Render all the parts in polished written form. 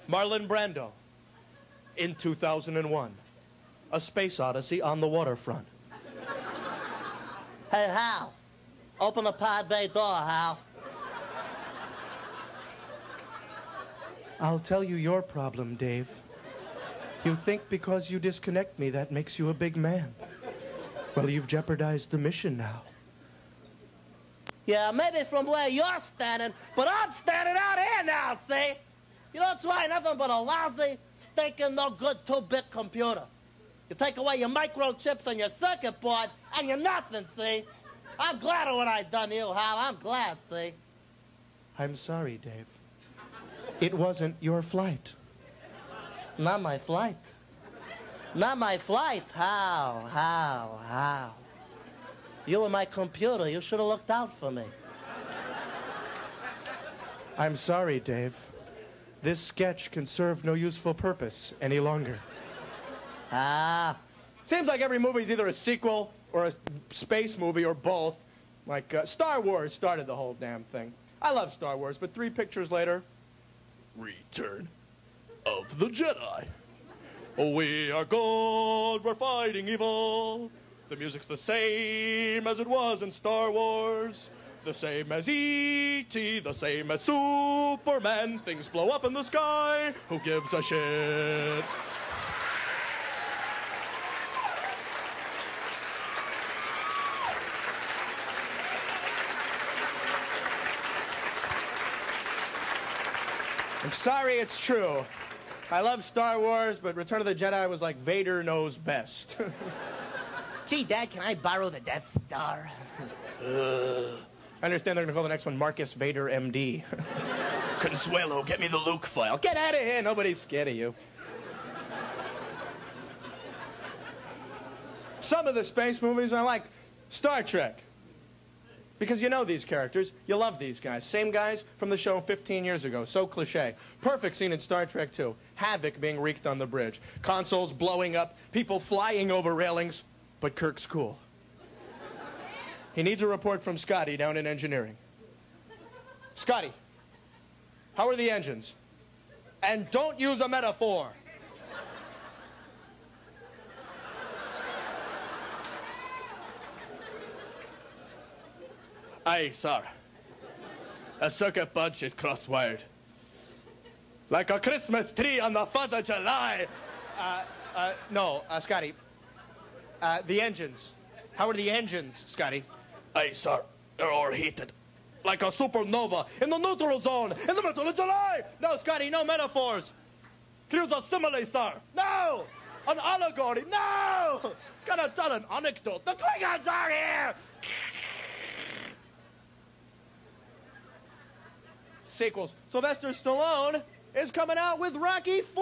Marlon Brando in 2001. A Space Odyssey on the waterfront. Hey, Hal. Open the pod bay door, Hal. I'll tell you your problem, Dave. You think because you disconnect me, that makes you a big man. Well, you've jeopardized the mission now. Yeah, maybe from where you're standing, but I'm standing out here now, see? You don't try nothing but a lousy, stinking, no good 2-bit computer. You take away your microchips and your circuit board, and you're nothing, see? I'm glad of what I done to you, Hal. I'm glad, see? I'm sorry, Dave. It wasn't your flight. Not my flight. Not my flight. How? You were my computer. You should have looked out for me. I'm sorry, Dave. This sketch can serve no useful purpose any longer. Seems like every movie's either a sequel or a space movie or both. Like Star Wars started the whole damn thing. I love Star Wars, but 3 pictures later, Return of the Jedi. Oh, we are good, we're fighting evil. The music's the same as it was in Star Wars. The same as E.T., the same as Superman. Things blow up in the sky. Who gives a shit? I'm sorry, it's true. I love Star Wars, but Return of the Jedi was like Vader knows best. Gee, Dad, can I borrow the Death Star? I understand they're going to call the next one Marcus Vader, MD. Consuelo, get me the Luke file. Get out of here. Nobody's scared of you. Some of the space movies I like. Star Trek. Because you know these characters. You love these guys. Same guys from the show 15 years ago. So cliche. Perfect scene in Star Trek 2. Havoc being wreaked on the bridge. Consoles blowing up. People flying over railings. But Kirk's cool. He needs a report from Scotty down in engineering. Scotty, how are the engines? And don't use a metaphor. Aye, sir. A circuit bunch is cross-wired. Like a Christmas tree on the 4th of July. No, Scotty. The engines. How are the engines, Scotty? Aye, sir. They're overheated. Like a supernova in the neutral zone in the middle of July. No, Scotty, no metaphors. Here's a simile, sir. No! An allegory. No! Gotta tell an anecdote. The Klingons are here! Sequels. Sylvester Stallone is coming out with Rocky IV.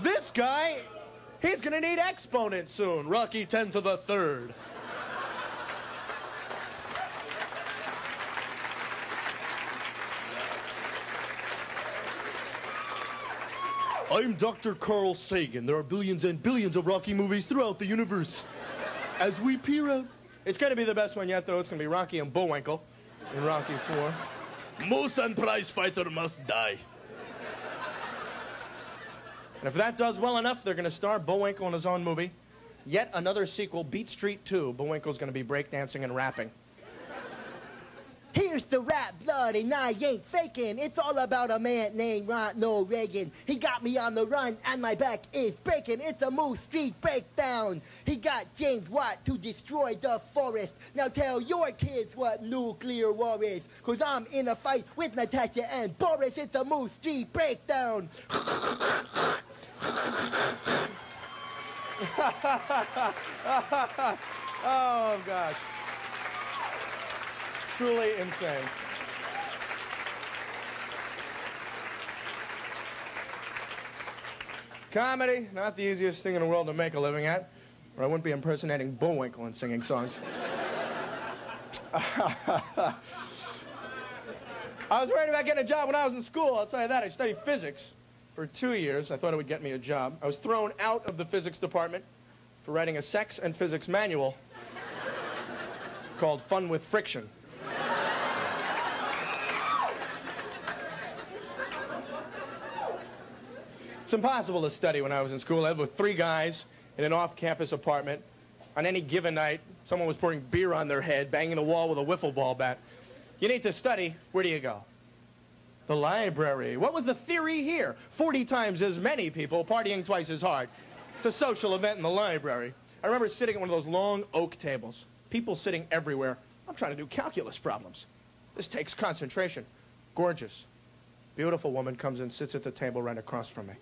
This guy, he's gonna need exponents soon. Rocky 10 to the 3rd. I'm Dr. Carl Sagan. There are billions and billions of Rocky movies throughout the universe. As we peer out. It's gonna be the best one yet, though. It's gonna be Rocky and Bullwinkle in Rocky IV. Moose and prize fighter must die. And if that does well enough, they're going to star Bullwinkle in his own movie. Yet another sequel, Beat Street 2. Bullwinkle's going to be breakdancing and rapping. Here's the rap, blood, and I ain't faking. It's all about a man named Ronald Reagan. He got me on the run, and my back is breaking. It's a Moose Street breakdown. He got James Watt to destroy the forest. Now tell your kids what nuclear war is, 'cause I'm in a fight with Natasha and Boris. It's a Moose Street breakdown. Oh, gosh. Truly insane. Comedy, not the easiest thing in the world to make a living at, or I wouldn't be impersonating Bullwinkle and singing songs. I was worried about getting a job when I was in school, I'll tell you that. I studied physics for 2 years. I thought it would get me a job. I was thrown out of the physics department for writing a sex and physics manual called Fun with Friction. It's impossible to study when I was in school. I lived with 3 guys in an off-campus apartment. On any given night, someone was pouring beer on their head, banging the wall with a wiffle ball bat. You need to study, where do you go? The library. What was the theory here? 40 times as many people partying twice as hard. It's a social event in the library. I remember sitting at one of those long oak tables. People sitting everywhere. I'm trying to do calculus problems. This takes concentration. Gorgeous, beautiful woman comes and sits at the table right across from me.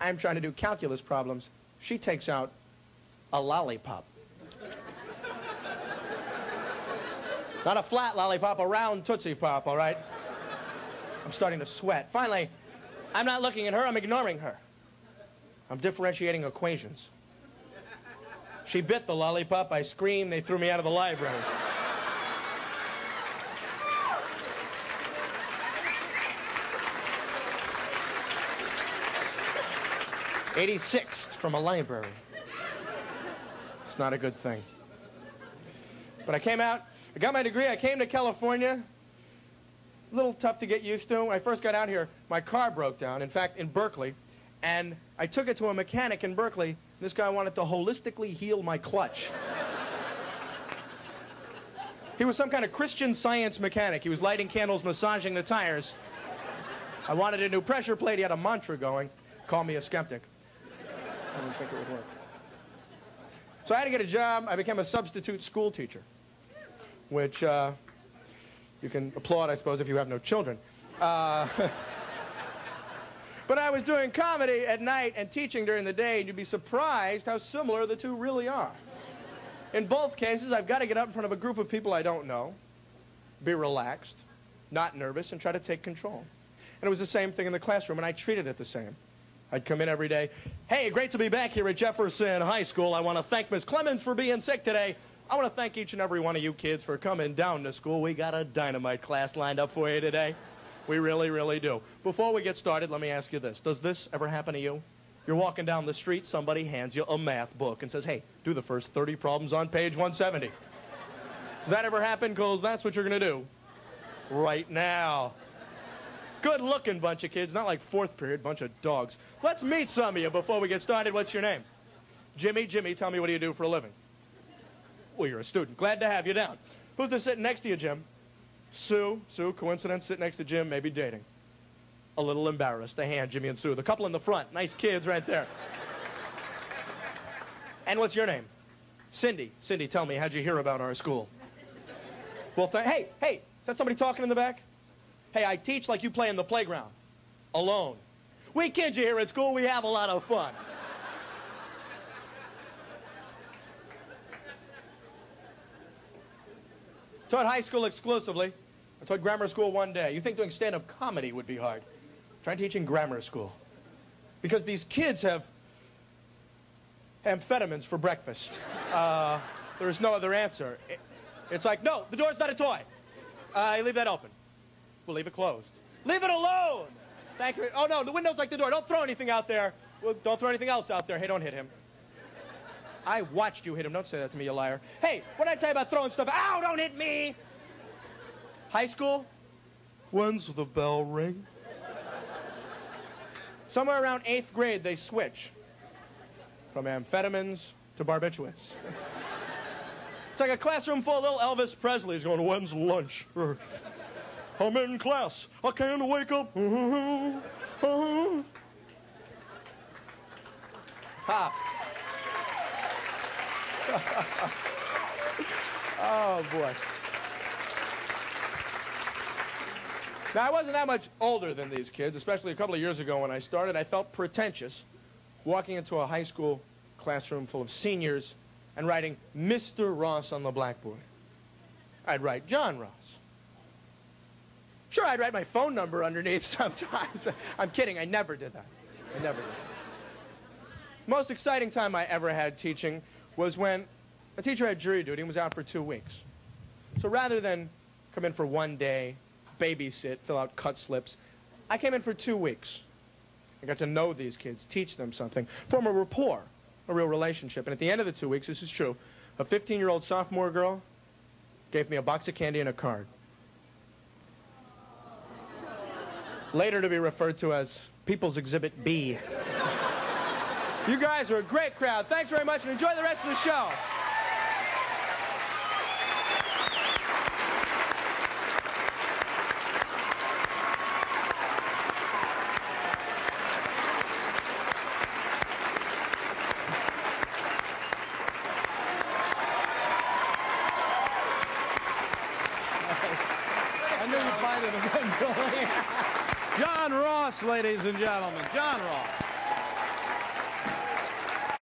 I'm trying to do calculus problems. She takes out a lollipop. Not a flat lollipop, a round Tootsie Pop, all right? I'm starting to sweat. Finally, I'm not looking at her, I'm ignoring her. I'm differentiating equations. She bit the lollipop, I screamed, they threw me out of the library. '86th from a library. It's not a good thing. But I came out, I got my degree, I came to California. A little tough to get used to. When I first got out here, my car broke down, in fact, in Berkeley. And I took it to a mechanic in Berkeley. This guy wanted to holistically heal my clutch. He was some kind of Christian Science mechanic. He was lighting candles, massaging the tires. I wanted a new pressure plate. He had a mantra going. Call me a skeptic. I didn't think it would work. So I had to get a job. I became a substitute school teacher, which you can applaud, I suppose, if you have no children. But I was doing comedy at night and teaching during the day, and you'd be surprised how similar the two really are. In both cases, I've got to get up in front of a group of people I don't know, be relaxed, not nervous, and try to take control. And it was the same thing in the classroom, and I treated it the same. I'd come in every day. Hey, great to be back here at Jefferson High School. I want to thank Miss Clemens for being sick today. I want to thank each and every one of you kids for coming down to school. We got a dynamite class lined up for you today. We really, really do. Before we get started, let me ask you this. Does this ever happen to you? You're walking down the street, somebody hands you a math book and says, hey, do the first 30 problems on page 170. Does that ever happen? Because that's what you're going to do right now. Good-looking bunch of kids, not like 4th period, bunch of dogs. Let's meet some of you before we get started. What's your name? Jimmy. Jimmy, tell me, what do you do for a living? Well, you're a student. Glad to have you down. Who's this sitting next to you, Jim? Sue. Sue, coincidence, sitting next to Jim, maybe dating. A little embarrassed. A hand, Jimmy and Sue. The couple in the front. Nice kids right there. And what's your name? Cindy. Cindy, tell me, how'd you hear about our school? Well, hey, is that somebody talking in the back? Hey, I teach like you play in the playground. Alone. We kids you here at school, we have a lot of fun. Taught high school exclusively. I taught grammar school one day. You think doing stand-up comedy would be hard. Try teaching grammar school. Because these kids have amphetamines for breakfast. There is no other answer. It's like, no, the door's not a toy. You leave that open. We'll leave it closed. Leave it alone! Thank you. Oh, no, the window's like the door. Don't throw anything out there. Well, don't throw anything else out there. Hey, don't hit him. I watched you hit him. Don't say that to me, you liar. Hey, what did I tell you about throwing stuff? Ow, don't hit me! High school? When's the bell ring? Somewhere around 8th grade, they switch from amphetamines to barbiturates. It's like a classroom full of little Elvis Presleys going, when's lunch? I'm in class. I can't wake up. Ha. Oh, boy. Now, I wasn't that much older than these kids, especially a couple of years ago when I started. I felt pretentious walking into a high school classroom full of seniors and writing Mr. Ross on the blackboard. I'd write John Ross. Sure, I'd write my phone number underneath sometimes. I'm kidding, I never did that. I never did. Most exciting time I ever had teaching was when a teacher had jury duty and was out for 2 weeks. So rather than come in for 1 day, babysit, fill out cut slips, I came in for 2 weeks. I got to know these kids, teach them something, form a rapport, a real relationship. And at the end of the 2 weeks, this is true, a 15-year-old sophomore girl gave me a box of candy and a card. later to be referred to as People's Exhibit B. You guys are a great crowd. Thanks very much, and enjoy the rest of the show. I knew you'd find it eventually. Jon Ross, ladies and gentlemen. Jon Ross.